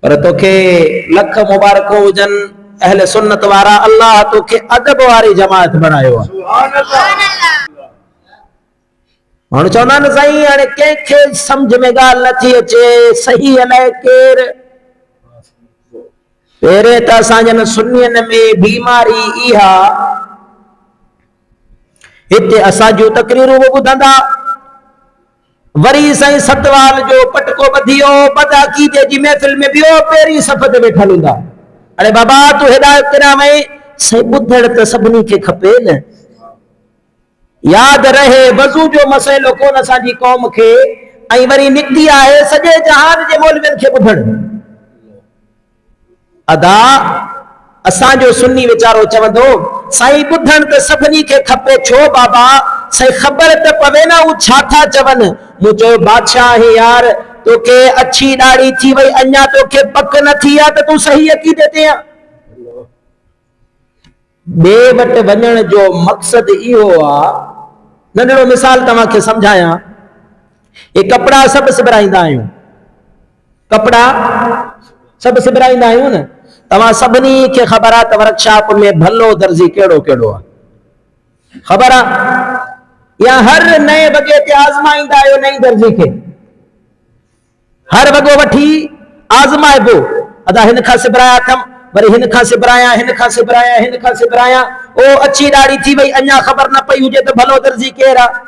पर तोखे लख मुबारक हुजन अहले सुन्नत वारा, अल्लाह तोखे अदब वारी जमात बनायो आहे। माण्हू चवंदा आहिनि साईं हाणे कंहिंखे सम्झ में ॻाल्हि नथी अचे, सही अलाए केरु। पहिरें त असांजनि सुन्नियनि में बीमारी इहा, हिते असां जूं तकरीरूं बि ॿुधंदा, वरी साईं सतवाल जो पटको ॿधियो, बदअक़ीदे जी महफ़िल में ॿियो पहिरीं सफ़ ते वेठल हूंदा। अरे बाबा तूं हिदायत किरां वई, साईं ॿुधण त सभिनी खे खपे न। याद रहे वज़ू जो मसइलो कोन असांजी क़ौम खे, ऐं वरी निकिती आहे सॼे जहान जे मौलवियुनि खे ॿुधण। अदा असांजो सुन्नी वीचारो चवंदो साईं ॿुधण त सभिनी खे खपे, छो बाबा साईं ख़बर त पवे न हू छा था चवनि। मूं चयो बादशाह हे यार तोखे अछी ॾाढ़ी थी वई, अञा तोखे पक न थी आहे त तूं सही अक़ीदे ते आहीं। ॿिए वटि वञण जो मक़सद इहो आहे, नंढड़ो मिसाल तव्हांखे सम्झायां। हे कपिड़ा सभु सिबराईंदा आहियूं, कपिड़ा सभु सिबराईंदा आहियूं न। तव्हां सभिनी खे ख़बर आहे त वर्कशॉप में भलो दर्जी कहिड़ो कहिड़ो आहे, ख़बर आहे? या हर नए वॻे ते आज़माईंदा आहियो नई दर्जी खे, हर वॻो वठी आज़माइबो। अदा हिन खां सिबराया अथमि, वरी हिन खां सिबराया, हिन खां सिबराया, हिन खां सिबराया, ओ अछी ॾाढ़ी थी वई, अञा ख़बर न पई हुजे त भलो दर्जी केरु आहे।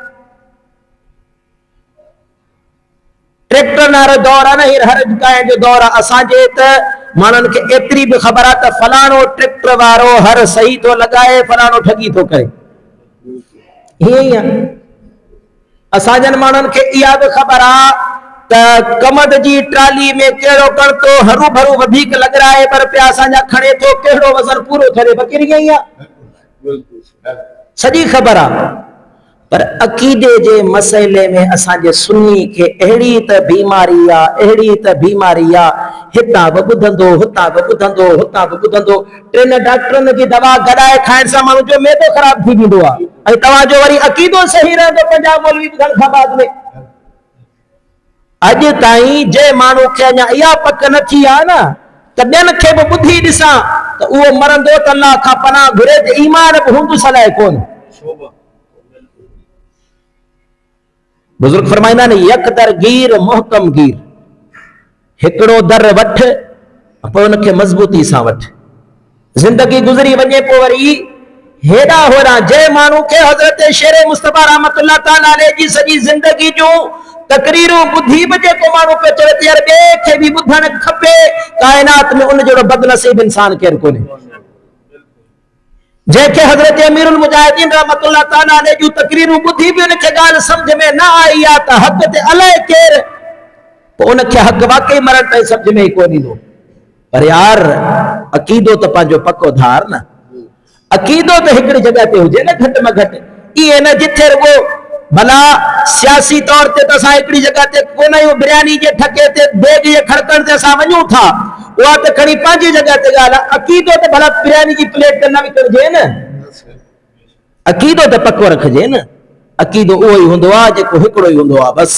ट्रैक्टर नारो दौर आहे न, हर गांइ जो दौर आहे। असांजे त माण्हुनि खे एतिरी बि ख़बर आहे त फलाणो ट्रैक्टर वारो हर सही थो लॻाए, फलाणो ठगी थो करे। हीअं ई आहे असांजनि माण्हुनि खे इहा बि ख़बर आहे त कमद जी ट्राली में कहिड़ो कणतो हरू भरू वधीक लॻराए, पर पिया असांजा खणे थो, कहिड़ो वज़न पूरो करे, फ़क़ीर ईअं ई आहे, सॼी ख़बर आहे। पर अक़ीदे जे मसइले में असांजे सुन्नी खे अहिड़ी त बीमारी आहे, अहिड़ी त बीमारी आहे, हितां बि ॿुधंदो, हुतां बि ॿुधंदो, हुतां बि ॿुधंदो। 3 डॉक्टरनि जी दवा गॾाए खाइण सां माण्हू जो मैदो ख़राब थी वेंदो आहे, ऐं तव्हांजो वरी अक़ीदो सही रहंदो 50 मौलवी ॿुधण खां बाद में। अॼु ताईं जे माण्हू खे अञा इहा पक न थी आहे न त ॿियनि खे बि ॿुधी ॾिसां त उहो मरंदो त अल्लाह खां पनाह घुरे त ईमान बि हूंदुसि अलाए कोन। बुजुर्ग फरमाईंदा आहिनि यक दर गीर मुहकम गीर, हिकिड़ो दर वठ पोइ उनखे मज़बूती सां वठ। ज़िंदगी गुज़री वञे पोइ वरी हेॾा होॾा जंहिं माण्हू खे हज़रत शेर मुस्तफा रहमतुल्लाह ताला अलैह जी सॼी ज़िंदगी जूं तकरीरूं ॿुधी बि जेको माण्हू पियो चवे त यार ॿिए खे बि ॿुधणु खपे, काइनात में उन जहिड़ो बदनसीब इंसान केरु कोन्हे। जंहिंखे हज़रत अमीरुल मुजाहिदीन रहमतुल्लाह ताला अलैह जूं तकरीरूं ॿुधी बि उनखे ॻाल्हि सम्झ में न आई आहे त हक़ ते अलाए केरु, पोइ उनखे हक़ वाकई मरण ताईं सम्झ में ई कोन ईंदो। पर यार अक़ीदो त पंहिंजो पको धार न, अक़ीदो त हिकिड़ी जॻह ते हुजे न घटि में घटि। इहे न जिथे रुगो भला सियासी तौर ते त असां हिकिड़ी जॻह ते कोन आहियूं, बिरयानी जे ठके ते देग जे खड़कण ते असां वञूं था, उहा त खणी पंहिंजी जॻह ते ॻाल्हि आहे। अक़ीदो त भला बिरयानी जी प्लेट ते न विकिणिजे न, अक़ीदो त पको रखिजे न। अक़ीदो उहो ई हूंदो आहे जेको हिकिड़ो ई हूंदो आहे बस।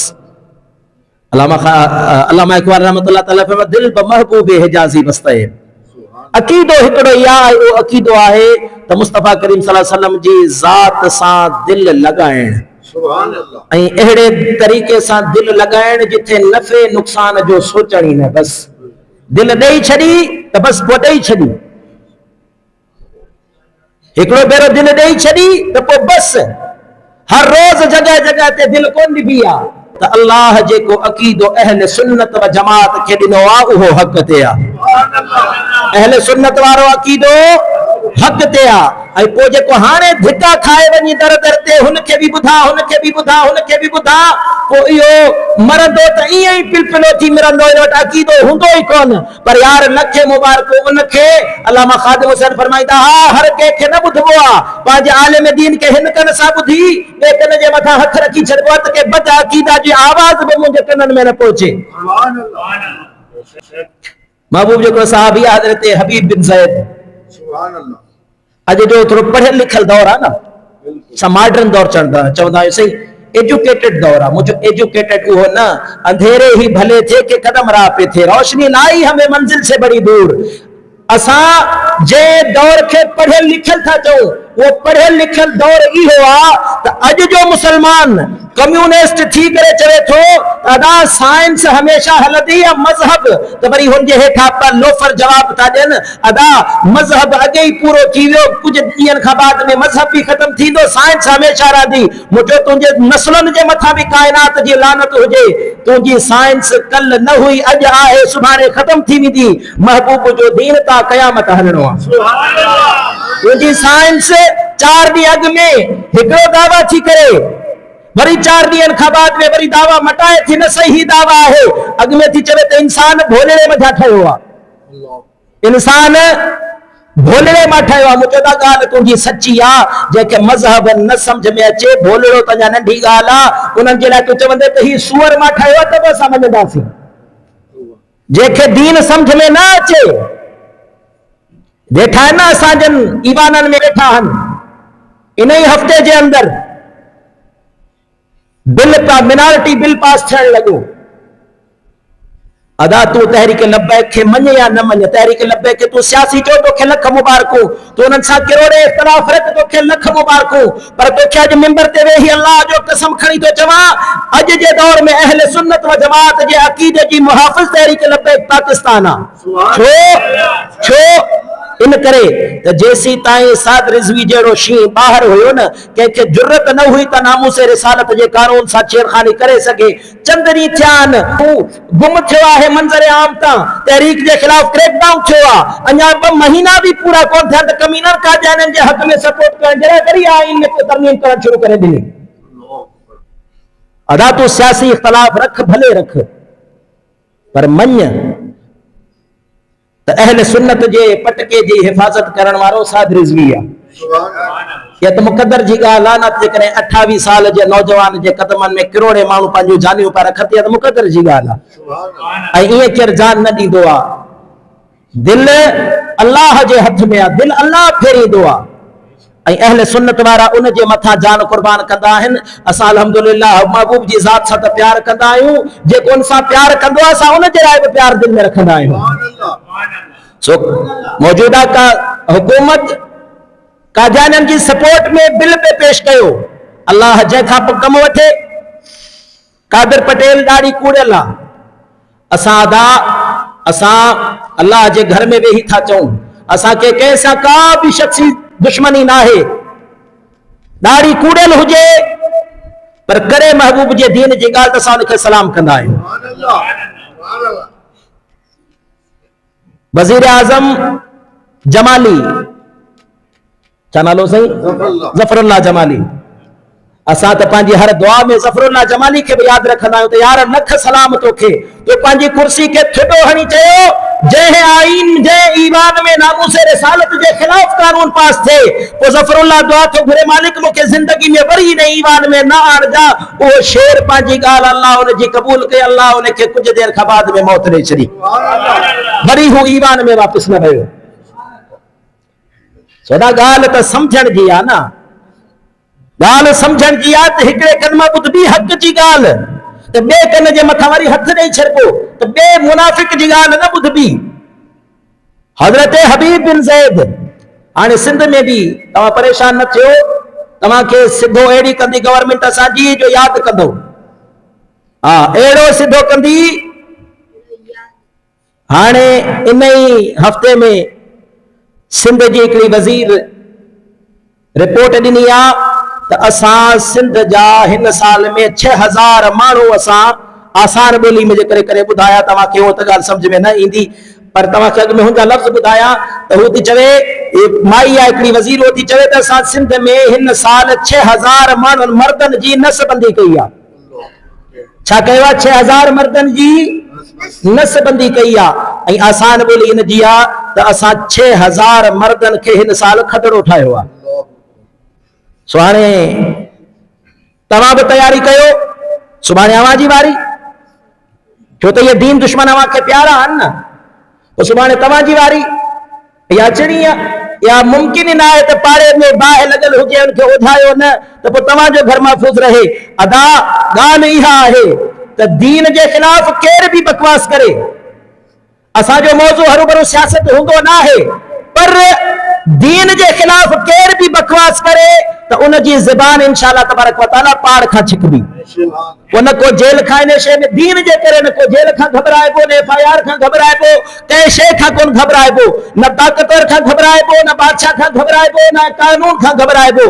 अल्लामा इक़बाल रहमतुल्लाह ताला फरमाए दिल ब महबूब हिजाज़ी बस्ते, अक़ीदो हिकिड़ो ई आहे। उहो अक़ीदो आहे त मुस्तफ़ा करीम सल्लल्लाहु अलैहि वसल्लम जी ज़ात सां दिल लॻाइण, ऐं अहिड़े तरीक़े सां दिल लॻाइण जिथे नफ़े नुक़सान जो सोचण ई न, बस दिल ॾेई छॾी त बस पोइ ॾेई छॾी, हिकिड़ो भेरो दिल ॾेई छॾी त पोइ बस हर रोज़ जॻह जॻह ते दिल कोन ॾिबी आहे। त अल्लाह जेको अक़ीदो अहले सुन्नत व जमात खे ॾिनो आहे उहो हक़ ते आहे। अहले सुन्नत वारो अक़ीदो हक़ ते आहे। ऐं पोइ जेको हाणे धिका खाए वञी दर दर ते हुनखे बि ॿुधा, हुनखे बि ॿुधा, हुनखे बि ॿुधा, पोइ इहो मरंदो त ईअं ई पिलपिलो थी मरंदो, इन वटि अक़ीदो हूंदो ई कोन। पर यार लखे मुबारक उनखे, अल्लामा ख़ादिम हुसैन फरमाईंदा हा हर कंहिंखे न ॿुधबो आहे, पंहिंजे आलिम दीन खे हिन कन सां ॿुधी ॿिए कन जे मथां हथ रखी छॾिबो आहे त के बद अक़ीदा जी आवाज़ बि मुंहिंजे कननि में न पहुचे। महबूब जेको सहाबी आहे हज़रत हबीब बिन ज़ैद, अॼु जो थोरो पढ़ियल लिखियल दौर आहे न, मॉडर्न दौर चवंदा आहियूं सही। एजुकेटेड दौर आहे। मुझे एजुकेटेड वो न अंधेरे ही भले थे के कदम राह पे थे, रोशनी लाई हमें मंजिल से बड़ी दूर। असा जे दौर के पढ़ियल लिखियल था चऊं, वो पढ़ियल लिखियल दौर इहो आहे त अॼु जो मुसलमान कम्युनिस्ट थी करे चवे थो अदा साइंस हमेशा हलंदी या मजहब, त वरी हुनजे हेठां पर लोफर जवाब था ॾियनि अदा मजहब अॻे ई पूरो थी वियो, कुझु ॾींहंनि खां बाद में मजहब बि ख़तम थींदो, साइंस हमेशा रहंदी। मुंहिंजो तुंहिंजे नस्लनि जे मथां बि काइनात जी लानत हुजे, तुंहिंजी साइंस कल न हुई अॼु आहे सुभाणे ख़तम थी वेंदी। महबूब जो दीन ता क़यामत हलणो आहे। तुंहिंजी साइंस 4 ॾींहं अॻु में हिकिड़ो दावा थी करे वरी 4 ॾींहंनि खां बाद में वरी दावा मटाए थी न सही दावा आहे। अॻु में थी चवे त इंसान भोलड़े मथां ठहियो आहे, इंसान भोलड़े मां ठहियो आहे। मुंहिंजो त ॻाल्हि तुंहिंजी सची आहे, जंहिंखे मज़हब न सम्झ में अचे भोलड़ो त अञा नंढी ॻाल्हि आहे, उन्हनि जे लाइ तूं चवंदे त ही सूअर मां ठहियो आहे त बि असां मञंदासीं। जंहिंखे दीन सम्झ में न अचे, वेठा आहिनि न असांजनि ईवाननि में वेठा आहिनि, इन ई हफ़्ते जे अंदरि मिनारिटी बिल पास थियण लॻो। अदा तूं तहरीक लब्बैक खे मञ या न मञ, तहरीक लब्बैक खे तूं सियासी चओ तोखे लख मुबारकूं, तूं उन्हनि सां किरोड़े इख़्तिलाफ़ रख तोखे लख मुबारकूं, पर तोखे अॼु मिंबर ते वेही अल्लाह जो कसम खणी थो चवां अॼु जे दौर में अहले सुन्नत व जमात जे अक़ीदे जी मुहाफ़िज़ तहरीक लब्बैक पाकिस्तान आहे। छो इन करे त जेसी ताईं साद रिज़वी जहिड़ो शींहुं ॿाहिरि हुयो न, कंहिंखे जुर्रत न हुई त नामूस रिसालत जे कानून सां छेड़खानी करे सघे। चंदरी थिया आहिनि, हू गुम थियो आहे मंज़र आम तां, तहरीक जे ख़िलाफ़ क्रैकडाउन थियो आहे, अञा 2 महीना बि पूरा कोन थिया त कमीनर कादियाननि जे हक़ में सपोर्ट करण जे लाइ वरी आइन में तरमीम करण शुरू करे ॾिनी। अदा तूं सियासी इख़्तिलाफ़ रख भले रख, पर मञ त अहले सुन्नत जे पटके जी हिफ़ाज़त करण वारो साद रिज़वी आहे। या त मुक़द्दर जी ॻाल्हि आहे न, जेकॾहिं 28 साल जे नौजवान जे क़दमनि में किरोड़े माण्हू पंहिंजूं जानियूं पिया रखनि त मुक़द्दर जी ॻाल्हि आहे। ऐं ईअं केरु जान न ॾींदो आहे, दिलि अल्लाह जे हथ में आहे, दिलि अल्लाह फेरींदो आहे, ऐं अहले सुन्नत वारा उन जे मथां जान कुर्बान कंदा आहिनि। असां अल्हम्दुलिल्लाह महबूब जी ज़ात सां त प्यार कंदा आहियूं, जेको उन सां प्यार कंदो आहे असां उन जे लाइ बि प्यार दिलि में रखंदा आहियूं। सो मौजूदा का हुकूमत कादियाननि जी सपोर्ट में बिल पे पेश कयो, अल्लाह जंहिंखां पोइ कम वठे। कादिर पटेल ॾाढी कूड़ियल आहे, असां अल्लाह जे घर में वेही था चऊं, असांखे कंहिं सां का बि शख्सी दुश्मनी ना है, ॾाढी कूड़ियल हुजे पर करे महबूब जे दीन जी ॻाल्हि त असां उनखे सलाम कंदा आहियूं। वज़ीर आज़म जमाली, छा नालो सही? ज़फरुल्लाह जमाली। असां त पंहिंजी हर दुआ में ज़फरुल्लाह जमाली खे बि यादि रखंदा आहियूं त यार लख सलाम तोखे, तो पंहिंजी कुर्सी खे ठिडो हणी चयो जंहिं आइन जंहिं ईमान में नामूस रिसालत जे खिलाफ कानून पास थे, पोइ ज़फरुल्लाह दुआ थो घुरे मालिक मूंखे ज़िंदगी में वरी न ईमान में न आणजा। उहो शेर पंहिंजी ॻाल्हि अल्लाह उनजी क़बूल कई, अल्लाह उनखे कुझु देर खां बाद में मौत ॾेई छॾी, वरी हू ईमान में वापसि न वियो। सदा ॻाल्हि त सम्झण जी आहे न, ॻाल्हि सम्झण जी आहे त हिकिड़े कन मां ॿुधबी हक़ जी ॻाल्हि त ॿिए कन जे मथां वरी हथ ॾेई छॾिबो त ॿिए मुनाफ़िक जी ॻाल्हि न ॿुधबी। हज़रत हबीब बिन ज़ैद, हाणे सिंध में बि तव्हां परेशान न थियो, तव्हांखे सिधो अहिड़ी कंदी गवर्नमेंट असांजी जो यादि कंदो, हा अहिड़ो सिधो कंदी। हाणे इन ई हफ़्ते में सिंध जी हिकिड़ी वज़ीर रिपोर्ट ॾिनी आहे त असां सिंध जा हिन साल में 6000 माण्हू असां आसान ॿोली में जेकर करे ॿुधाया, तव्हांखे उहो त ॻाल्हि सम्झ में न ईंदी, पर तव्हांखे अॻु में हुनजा लफ़्ज़ ॿुधाया त हू थी चवे, माई आहे हिकिड़ी वज़ीर, उहो थी चवे त असां सिंध में हिन साल 6000 माण्हुनि मर्दनि जी नसबंदी कई आहे। छा कयो आहे? 6000 मर्दनि जी नसबंदी कई आहे। ऐं आसान ॿोली इन जी आहे त असां 6000 मर्दनि खे हिन साल खतरो ठाहियो आहे। सो हाणे तव्हां बि तयारी कयो, सुभाणे अवांजी वारी, छो त इहे दीन दुश्मन अवां खे प्यारा आहिनि न, पोइ सुभाणे तव्हांजी वारी, इहा अचणी आहे, या मुमकिन ही ना है तो पाड़े में बाहि लगल हुजे उनके उधायो न तो पोइ तव्हांजो घर महफूज़ रहे। अदा ॻाल्हि इहा आहे त दीन जे खिलाफ़ केर भी बकवास करे, असांजो मौज़ू हरू भरू सियासत हूंदो न आहे, पर दीन जे खिलाफ़ केर भी बकवास करे तो उन जी ज़बान इंशाअल्लाह तबारक व तआला पाड़ खां छिकबी। वो न को जेल खां इन शइ में दीन जे करे न को जेल खां घबराइबो, न FIR खां घबराइबो, कंहिं शइ खां कोन घबराइबो, न ताक़तवर खां घबराइबो, न बादशाह खां घबराइबो, न कानून खां घबराइबो।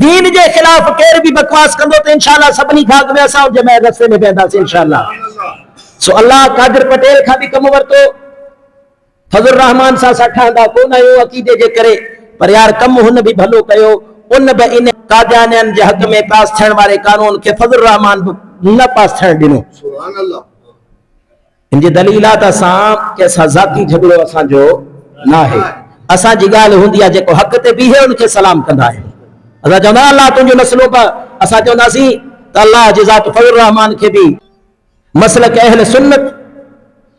दीन जे खिलाफ़ केर भी बकवास कंदो तो इंशाअल्लाह सभिनी खां अॻु में असां उन जे रस्ते में वेंदासीं इंशाअल्लाह। सो अल्लाह कादिर पटेल खां भी कम वरितो, फज़लुर रहमान सां असां ठहंदा कोन आहियूं अक़ीदे जे करे, पर यार कम हुन भी भलो कयो। उन बि इन कादियानियन जे हक़ में पास थियण वारे कानून के फज़लुर रहमान न पास थियण ॾिनो। इन जी दलील आहे त असां कंहिंसां ज़ाती झगड़ो असांजो न आहे। असांजी ॻाल्हि हूंदी आहे जेको हक़ ते बीहे उनखे सलाम कंदा आहियूं। असां चवंदा अल्लाह तुंहिंजो नस्लो पर, असां चवंदासीं त अल्लाह जी ज़ात फज़लुर रहमान खे भी मसलक अहल सुन्नत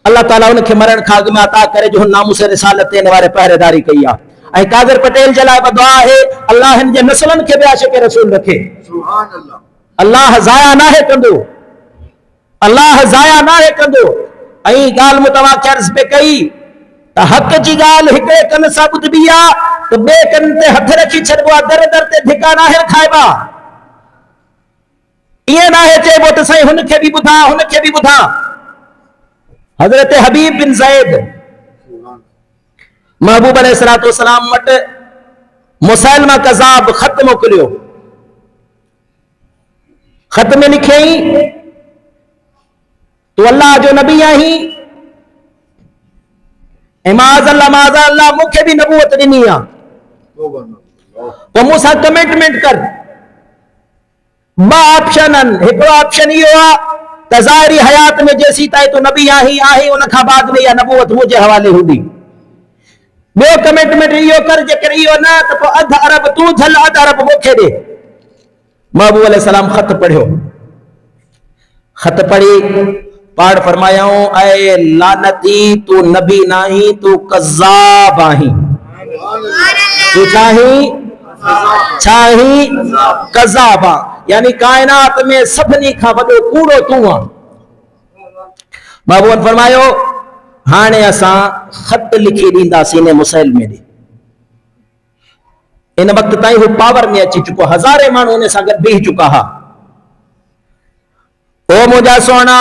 अल्लाह ताला उनखे मरण खां अॻु में अता करे जो नामूस रिसालत इन वारे पहरेदारी कई आहे। ऐं कादिर पटेल जे लाइ दुआ आहे अल्लाह हिन जे नस्लनि खे बि आशिक़ रसूल रखे। अल्लाह ज़ाया नाहे कंदो, अल्लाह ज़ाया नाहे कंदो। ऐं ॻाल्हि मूं तव्हांखे अर्ज़ पे कई त हक़ जी ॻाल्हि हिकिड़े कन सां ॿुधबी आहे त ॿिए कन ते हथ रखी छॾिबो आहे, दर दर ते धिका नाहे खाइबा। ईअं नाहे चइबो त साईं हुनखे बि ॿुधां, हुनखे बि ॿुधां। हज़रत हबीब बिन ज़ैद महबूब अलैहिस्सलातु वस्सलाम वटि मुसैलमा कज़ाब ख़त मोकिलियो। ख़त में लिखियईं तूं अल्लाह जो नबी आहीं ऐं माज़अल्लाह मूंखे भी नबूवत ॾिनी आहे, पोइ मूंसां कमिटमेंट कर। ॿ ऑप्शन आहिनि, हिकिड़ो ऑप्शन इहो आहे त ज़ाहिरी हयात में जेसीं ताईं तूं नबी आहीं उन खां बाद में इहा नबूवत मुंहिंजे हवाले हूंदी। ॿियो कमिटमेंट इहो कर, जेकर इहो न त पोइ अधु अरब तूं झल, अधु अरब मूंखे ॾे। महबूब अलैहिस्सलाम ख़त पढ़ियो, ख़त पढ़ी पाड़ फरमायाऊं ऐ लानती तू नबी नाही, तू कज़्ज़ाब आहीं। तू छाहीं कज़्ज़ाब आ, यानी कायनात में सभिनी खां वॾो कूड़ो तूं आ। महबूब फरमायो हाणे असां ख़त लिखी ॾींदासीं ने मुसैलमे ॾे। इन वक़्त ताईं हू पावर में अची चुको, हज़ारे माण्हू हुन सां गॾु बीह चुका हा। ओ मुंहिंजा सोना,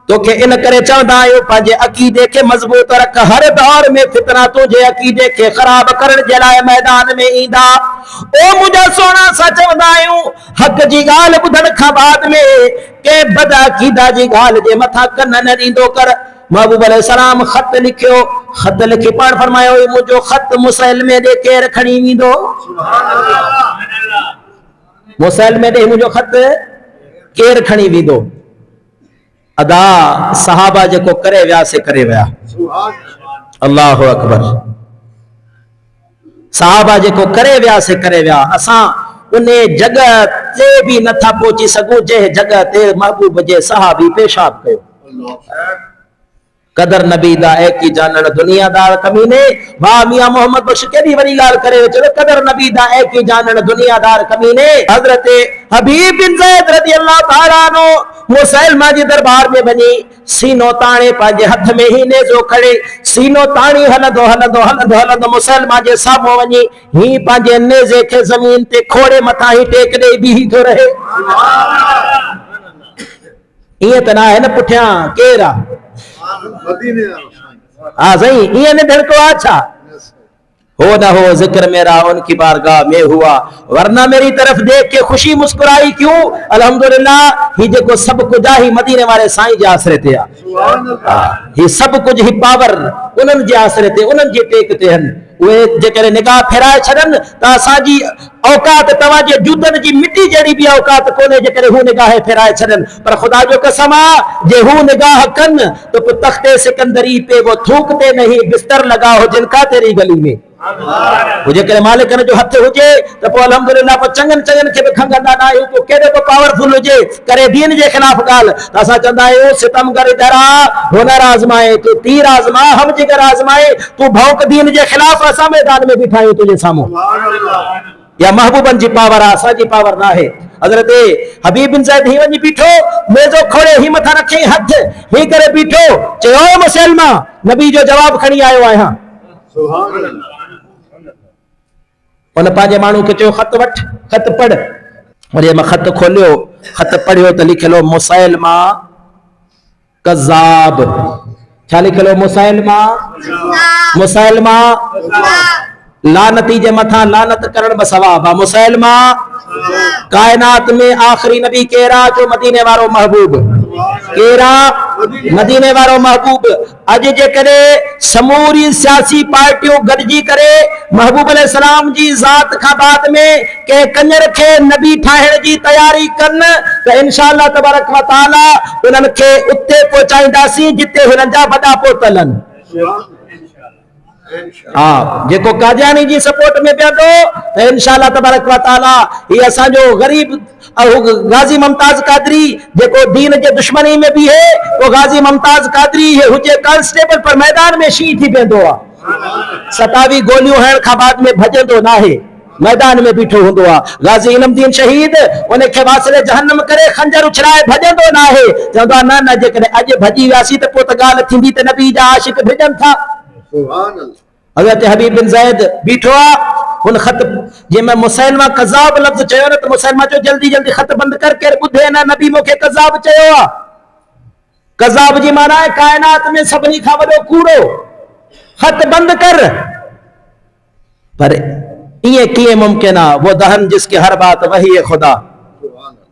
तोखे इन करे चवंदा आहियूं पंहिंजे अक़ीदे खे मज़बूत रख। हर दौर में फितना तुंहिंजे अक़ीदे खे ख़राब करण जे लाइ मैदान में ईंदा। ओ मुंहिंजा सोना, असां चवंदा आहियूं हक़ जी ॻाल्हि ॿुधण खां बाद में के बद अक़ीदा जी ॻाल्हि जे मथां कन न ॾींदो कर। महबूब अलैहिस्सलाम ख़त लिखियो, ख़त लिखी पाण फरमायो मुंहिंजो ख़त मुसैलमे ॾे केरु खणी वेंदो? मुसैलमे ॾे मुंहिंजो ख़त केरु खणी वेंदो? अदा सहाबा जेको करे विया से करे विया। अल्लाहु अकबर। सहाबा जेको करे विया से करे विया। असां उन जगह ते भी नथा पहुची सघूं जंहिं जगह ते महबूब जे सहाबी पेशाब कयो। कदर नबी दा है कि जानन दुनियादार कमीने। वाह मियां मोहम्मद बख्श केडी वरी ॻाल्हि करे चलो कदर नबी दा है कि जानन दुनियादार कमीने। हजरत हबीब बिन ज़ैद रज़ियल्लाहु ताला अन्हु मुसैलमा जी दरबार में वञी सीनो ताणे पंहिंजे हथ में ही नेज़ो खड़े सीनो ताणी हलंदो हलंदो हलंदो हलंदो मुसैलमा जे साम्हूं वञी ही पंहिंजे नेज़े खे ज़मीन ते खोड़े मथां ही टेक ॾेई बीही थो रहे। ईअं त न आहे न पुठियां केरु आहे? हाँ सही, ये ने धड़को अच्छा हो ना हो जिक्र मेरा उनकी बारगाह में हुआ, वरना मेरी तरफ देख के खुशी मुस्कुराई क्यों? अल्हम्दुलिल्लाह ही जेको सब कुछ ही मदीने वाले साईं जे आसरे ते आ। ही सब कुछ ही पावर उन्हनि जे आसरे ते उन्हनि जे टेक ते हन। उहे जेकर निगाह फेराए छॾनि त असांजी औकात तव्हांजे जूतनि जी मिटी जहिड़ी बि औकात कोन्हे जेकर हू निगाह फेराए छॾनि। पर ख़ुदा जो कसम आहे जे हू निगाह कनि त पोइ तख्ते सिकंदरी पे वो थूकते नहीं बिस्तर लगा हो जिनका तेरी गली में। वो जेकॾहिं मालिक जो हथ हुजे तो पोइ अल्हम्दुलिल्लाह पोइ चङनि चङनि खे बि खंगंदा न आहियूं। को केॾो को पावरफुल हुजे करे दीन जे खिलाफ़ ॻाल्हि त असां चवंदा आहियूं सितमगर इधर आ, हुनर आज़माए तूं तीर आज़मा हम जिगर आज़माए, तूं भौंक दीन जे खिलाफ़, असां मैदान में बीठा आहियूं तुंहिंजे साम्हूं। या महबूबन जी पावर आहे, असांजी पावर न आहे। हज़रत हबीब बिन ज़ैद ही वञी बीठो, मेज़ो खोले ही मथा रखी हथ ही करे बीठो, चयो मुसलमा नबी जो जवाब खणी आयो आहियां। उन पंहिंजे माण्हू खे चयो खत वठ, खत पढ़। वरी मां खत खोलियो, खत पढ़ियो त लिखियलु मुसैलमा कज़ाब। छा लिखियलु? मुसैलमा, मुसैलमा लानती जे मथा लानत करण में सवाब आहे। मुसैलमा कायनात में आखिरी नबी केरा? जो मदीने वारो महबूब। केरा? मदीने वारो महबूब। अज जेकॾहिं समूरी सियासी पार्टियों गॾिजी करे महबूब अलैहिस्सलाम जी ज़ात खां बाद में के कंजर खे नबी ठाहिण जी तयारी कनि त इंशाअल्लाह तबारक व तआला उन्हनि खे उते पहुचाईंदासीं जिते हुननि जा वॾा पोतल आहिनि। हाँ, जेको कादियानी जी सपोर्ट में पियो तो इंशाअल्लाह तबारक व तआला ये असांजो गरीब गाजी मुमताज कादरी जेको दीन जे दुश्मनी में भी है, वो गाजी मुमताज कादरी ये हुजे कांस्टेबल पर मैदान में शी थी पेंदो आहे। 27 गोलियों हण खां बाद में भजंदो ना है, मैदान में बीठो हुंदो आहे। गाजी इल्मुद्दीन शहीद उन खे वासले जहन्नम करे खंजर उछलाए भजंदो ना है। चवंदो न न जेकॾहिं अॼु भजी वियासीं त पोइ त ॻाल्हि थींदी त नबी जा आशिक भिजनि था। हज़रत हबीब बिन ज़ैद बीठो आहे, उन खत जंहिंमें मुसैलमा कज़ाब लफ़्ज़ चयो न त मुसैलमा चयो जल्दी जल्दी खत बंद कर, केर ॿुधे न, नबी मूंखे कज़ाब चयो आहे। कज़ाब जी माना आहे कायनात में सभिनी खां वॾो कूड़ो। खत बंद कर। पर इएं कीअं मुमकिन आहे? वो दहन जिसके हर बात वही है खुदा,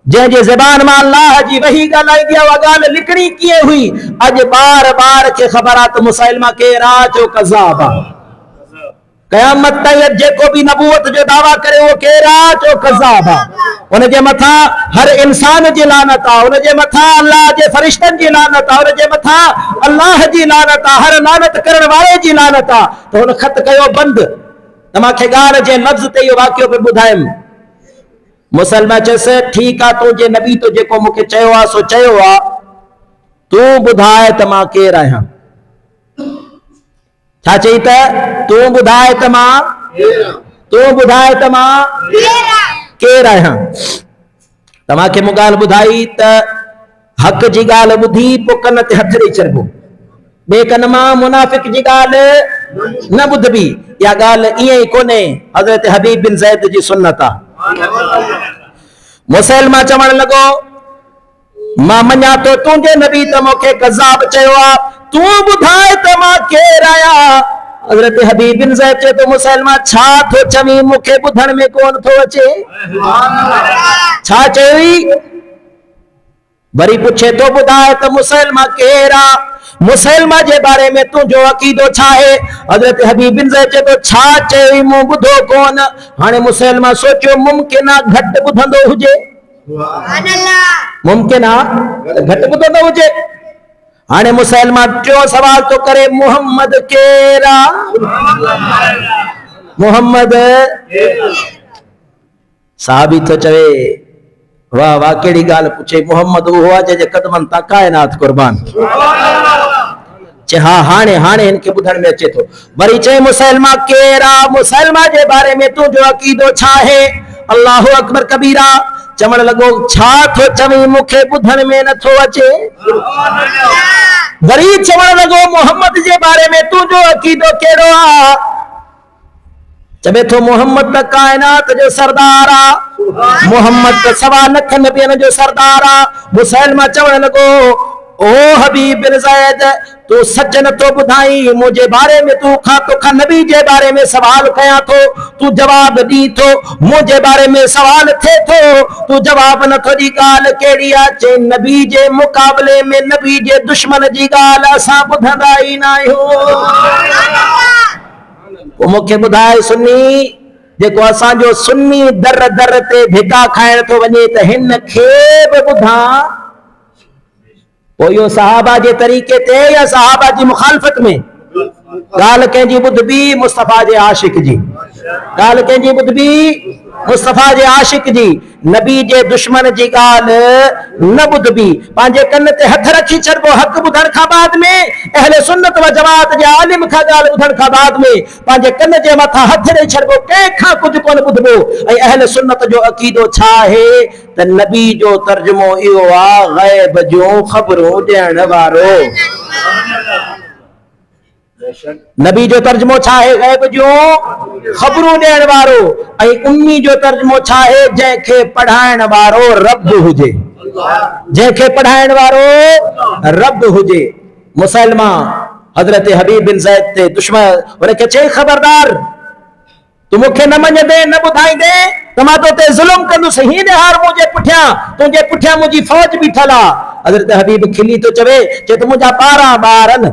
जंहिंजे ज़बान मां अल्लाह जी वही ॻाल्हाईंदी आहे, उहा ॻाल्हि लिखणी कीअं हुई? अॼु बार बार खे ख़बर आहे त मुसैलमा केरु आहे? जो कज़ाब आहे। क़यामत ताईं जेको भी नबूवत जो दावा करे वो केरा? जो कज़ाब आहे। उन जे मथा हर इंसान जी लानत आहे, उन जे मथा अल्लाह जे फरिश्तनि जी लानत आहे, उन जे मथा अल्लाह जी लानत आहे, हर लानत करण वारे जी लानत आहे। त हुन खत कयो बंद। त मूंखे ॻाल्हि जे लफ़्ज़ ते इहो वाक़ियो पे ॿुधायमि। मुसलमान चयसि ठीकु आहे, तुंहिंजे नबी तो जेको मूंखे चयो आहे सो चयो आहे, तूं ॿुधाए त मां केरु आहियां। छा चई त तूं ॿुधाए त मां, तूं ॿुधाए त मां केरु आहियां। त मूंखे मूं ॻाल्हि ॿुधाई त हक़ जी ॻाल्हि ॿुधी पोइ कन ते हथ ॾेई छॾिबो, ॿिए कन मां मुनाफ़िक जी ॻाल्हि न ॿुधबी। इहा ॻाल्हि ईअं ई कोन्हे, हज़रत हबीब बिन ज़ैद जी सुन्नत आहे। मुसैलमा चवण लॻो मां मञा तो तुंहिंजे नबी त मूंखे कज़ाब चयो आहे, तूं ॿुधाए त मां केरु आहियां। हज़रत हबीब बिन ज़ैद चए तो मुसैलमा छा थो चवीं? मूंखे ॿुधण में कोन थो अचे। छा चई? वरी पुछे तो ॿुधाए त मुसैलमा केरु आहे? मुसैलमा जे बारे में तुंहिंजो अक़ीदो छा आहे? हज़रत हबीब बिन ज़ैद चए तो छा चई मूं ॿुधो कोन। हाणे मुसैलमा सोचियो मुमकिन आहे घटि ॿुधंदो हुजे, मुमकिन आहे घटि ॿुधंदो हुजे। हाणे मुसैलमा टियों सवाल तो करे मोहम्मद केरु आहे? मोहम्मद साहबी तो चवे वाह वाह कहिड़ी ॻाल्हि पुछे। मोहम्मद उहो आहे जंहिंजे क़दमनि तां कायनात कुर्बान। चे हाँ हाणे हाणे इनके ॿुधण में अचे थो। वरी चए मुसैलमा केरु आहे? मुसैलमा जे बारे में तुंहिंजो अक़ीदो छा आहे? अल्लाहु अकबर कबीरा। चवण लॻो छा थो चवीं? मूंखे ॿुधण में नथो अचे। वरी चवण लॻो मोहम्मद जे बारे में तुंहिंजो अक़ीदो कहिड़ो आहे? चवे थो मोहम्मद त कायनात जो सरदार आहे, मोहम्मद त सवा लख नबियनि जो सरदार आहे। मुसैलमा चवण लॻो ओ हबीब बिन ज़ैद तू सच नथो ॿुधाई, मुंहिंजे बारे में तोखां नबी जे बारे में सवाल कयां थो, तू जवाब ॾी थो। मुंहिंजे बारे में सवाल थिए थो, तू जवाब नथो ॾी। ॻाल्हि कहिड़ी आहे? चई नबी जे मुक़ाबले में नबी जे दुश्मन जी ॻाल्हि असां ॿुधंदा ई न आहियूं। पोइ मूंखे ॿुधाए सुन्नी जेको असांजो सुन्नी दर दर ते भिका खाइण थो वञे त हिन खे बि ॿुधां। पोइ इहो सहाबा जे तरीक़े ते या सहाबा जी मुखालफ़त में? गाल कंहिंजी ॿुधबी मुस्तफ़ा जे आशिक जी, गाल कंहिंजी ॿुधबी मुस्तफ़ा जे आशिक जी, नबी जे दुश्मन जी ॻाल्हि न ॿुधबी। पंहिंजे कन ते हथ रखी छॾिबो हक़ ॿुधण खां बाद में, अहले सुन्नत व जमात जे आलिम खां ॻाल्हि ॿुधण खां बाद में पंहिंजे कन जे मथां हथ ॾेई छॾिबो, कंहिंखां कुझु कोन ॿुधबो। ऐं अहले सुन्नत जो अक़ीदो छा आहे त नबी जो तर्जुमो इहो आहे, ग़ैब जूं ख़बरूं ॾियण वारो। नबी जो तर्जुमो छा है, गैब जो खबरूं ॾियण वारो। ऐं उम्मी जो तर्जुमो छा है, जंहिंखे पढ़ाइण वारो रब हुजे, जंहिंखे पढ़ाइण वारो रब हुजे। मुसलमा हजरत हबीब बिन ज़ैद ते दुश्मन उनखे चई, खबरदार तू मूंखे न मञंदे न ॿुधाईंदे त मां तो ते ज़ुल्म कंदुसि। हीअ हार मुंहिंजे पुठियां, तुंहिंजे पुठियां मुंहिंजी फौज बीठल आहे। हजरत हबीब खिली तो चवे, चए त मुंहिंजा 12 ॿार आहिनि।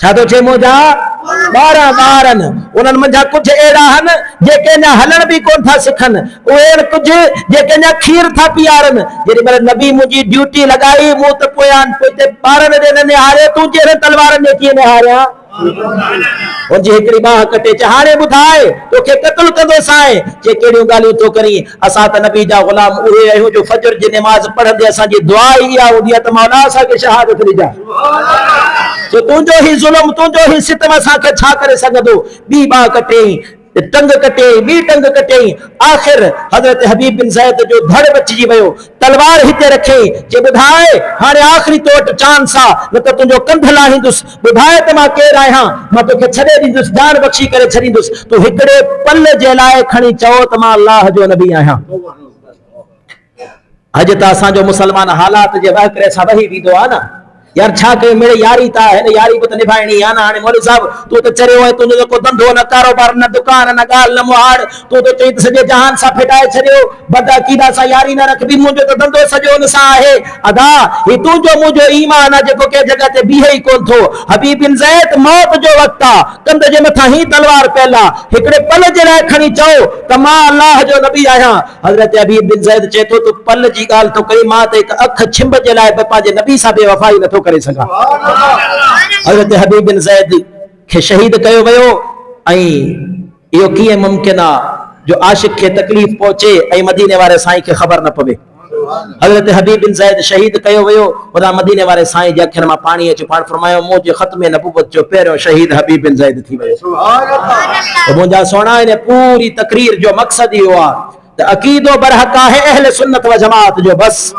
छा तो चे, मुंहिंजा 12 ॿार आहिनि। उन्हनि मंझां कुझु अहिड़ा आहिनि जेके अञा हलण बि कोन था सिखनि, उहे कुझु जेके अञा खीर था पीआरनि। जेॾी महिल नबी मुंहिंजी ड्यूटी लॻाई, मूं त पोयां ॿारनि ॾे न निहारियो, तूं जहिड़े तलवारनि ॾे कीअं निहारियां? उनजी हिकिड़ी बाह कटे, चे हाणे ॿुधाए तोखे क़त्ल कंदोसांइ। चे कहिड़ियूं ॻाल्हियूं थो करीं, असां त नबी जा ग़ुलाम उहे आहियूं जो फजर जी नमाज़ पढ़ंदे असांजी दुआ इहा हूंदी आहे त मौला असांखे शहादत ॾिजां। जो तुंहिंजो ही ज़ुल्म, तुंहिंजो ही सितम असांखे छा करे सघंदो। ॿी बाह कटेई, टंग कटेई, ॿी टंग कटेई। आख़िर हज़रत हबीब बिन ज़ैद जो धड़ बचिजी वियो, तलवार हिते रखी, जे ॿुधाए हाणे आख़िरी तो वटि चांस आहे, न त तुंहिंजो कंध लाहींदुसि। ॿुधाए त मां केरु आहियां, मां तोखे छॾे ॾींदुसि, जान बख़्शी करे छॾींदुसि। तूं हिकिड़े पल जे लाइ खणी चओ त मां अल्लाह जो नबी आहियां। अॼु त असांजो मुसलमान हालात जे वहकरे सां वही वेंदो आहे न, यार छा कयूं, मेरे यारी था है न, यारी भी तो निभाइणी है ना। हाणे मौलवी साहब तू तो चरियो है, तुंहिंजो को धंधो न कारोबार न दुकान न ॻाल्हि न मुहाड़, तू तो चई सॼे जहान सां फिटाए छॾियो, बदअक़ीदा सां यारी न रखबी, मुंहिंजो तो धंधो सॼो हुन सां आहे। अदा ही तुंहिंजो मुंहिंजो ईमान आहे जेको कंहिं जॻह ते बीहे ई कोन थो। हबीब बिन ज़ैद मौत जो वक़्तु आहे, कंध जे मथां ही तलवार पियल आहे, हिकिड़े पल जे लाइ खणी चओ त मां अल्लाह जो नबी आहियां। हज़रत हबीब बिन ज़ैद चए थो, तूं पल जी ॻाल्हि थो करी, मां त हिकु अख छिंभ जे लाइ पंहिंजे नबी सां बेवफ़ाई नथो करे सघां। हज़रत हबीब बिन ज़ैद खे शहीद कयो वियो। ऐं इहो कीअं मुमकिन आहे जो आशिक खे तकलीफ़ पहुचे ऐं मदीने वारे साईं खे ख़बर न पवे। हज़रत हबीब बिन ज़ैद शहीद कयो वियो, उन मदीने वारे साईं जे अखियुनि मां पाणी अची पाण फरमायो, मुंहिंजे ख़त्मे नबूवत जो पहिरियों शहीद हबीब बिन ज़ैद थी वियो। मुंहिंजा सोना इन पूरी तकरीर जो मक़सद इहो आहे त अक़ीदो बरहक़ आहे अहले सुन्नत व जमात जो। बस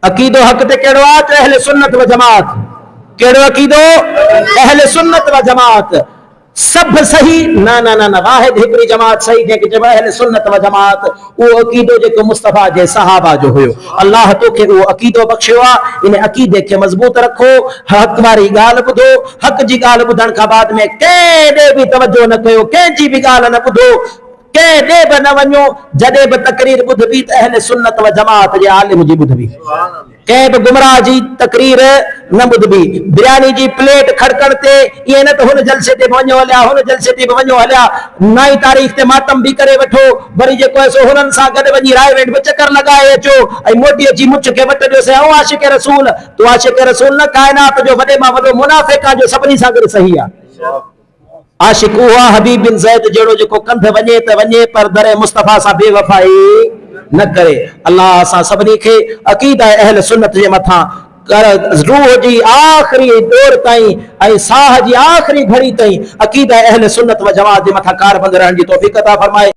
अक़ीदो हक़ ते कहिड़ो आहे त अहले सुन्नत व जमात। कहिड़ो अक़ीदो? अहले सुन्नत व जमात। सब सही न न न न, वाहिद हिकिड़ी जमात सही जंहिंखे चइबो अहले सुन्नत व जमात। उहो अक़ीदो जेको मुस्तफ़ा जे सहाबा जो हुयो, अल्लाह तोखे उहो अक़ीदो बख़्शियो आहे। इन अक़ीदे खे मज़बूत रखो, हक़ वारी ॻाल्हि ॿुधो, हक़ जी ॻाल्हि ॿुधण खां बाद में कंहिं ॾे बि तवजो न कयो, कंहिंजी बि ॻाल्हि न ॿुधो, कंहिं ॾे बि न वञो। जॾहिं बि तकरीर ॿुधबी त अहले सुन्नत व जमात जे आलिम जी ॿुधबी, कंहिं बि गुमराह जी तकरीर न ॿुधबी। बिरयानी जी प्लेट खड़कण ते ईअं न त हुन जलसे ते वञो हलिया, हुन जलसे ते वञो हलिया, 9 तारीख़ ते मातम बि करे वठो, वरी जेको आहे सो हुननि सां गॾु वञी राय वेंड में चकर लॻाए अचो ऐं मोटी अची मुछ खे वट ॾियोसि। ऐं आशिक़ रसूल, तूं आशिक़ रसूल न, काइनात जो वॾे मां वॾो मुनाफ़िक़ आहे जो सभिनी सां गॾु सही आहे। आशिक़ उहो आहे हबीब बिन ज़ैद जहिड़ो जेको कंध वञे त वञे, पर दर मुस्तफ़ा सां बेवफ़ाई न करे। अल्लाह असां सभिनी खे अक़ीदा अहले सुन्नत जे मथां रूह जी आख़िरी दौर ताईं ऐं साह जी आख़िरी घड़ी ताईं अक़ीदा अहले सुन्नत व जमात जे मथां कारबंद रहण जी तौफ़ीक़ अता फरमाए।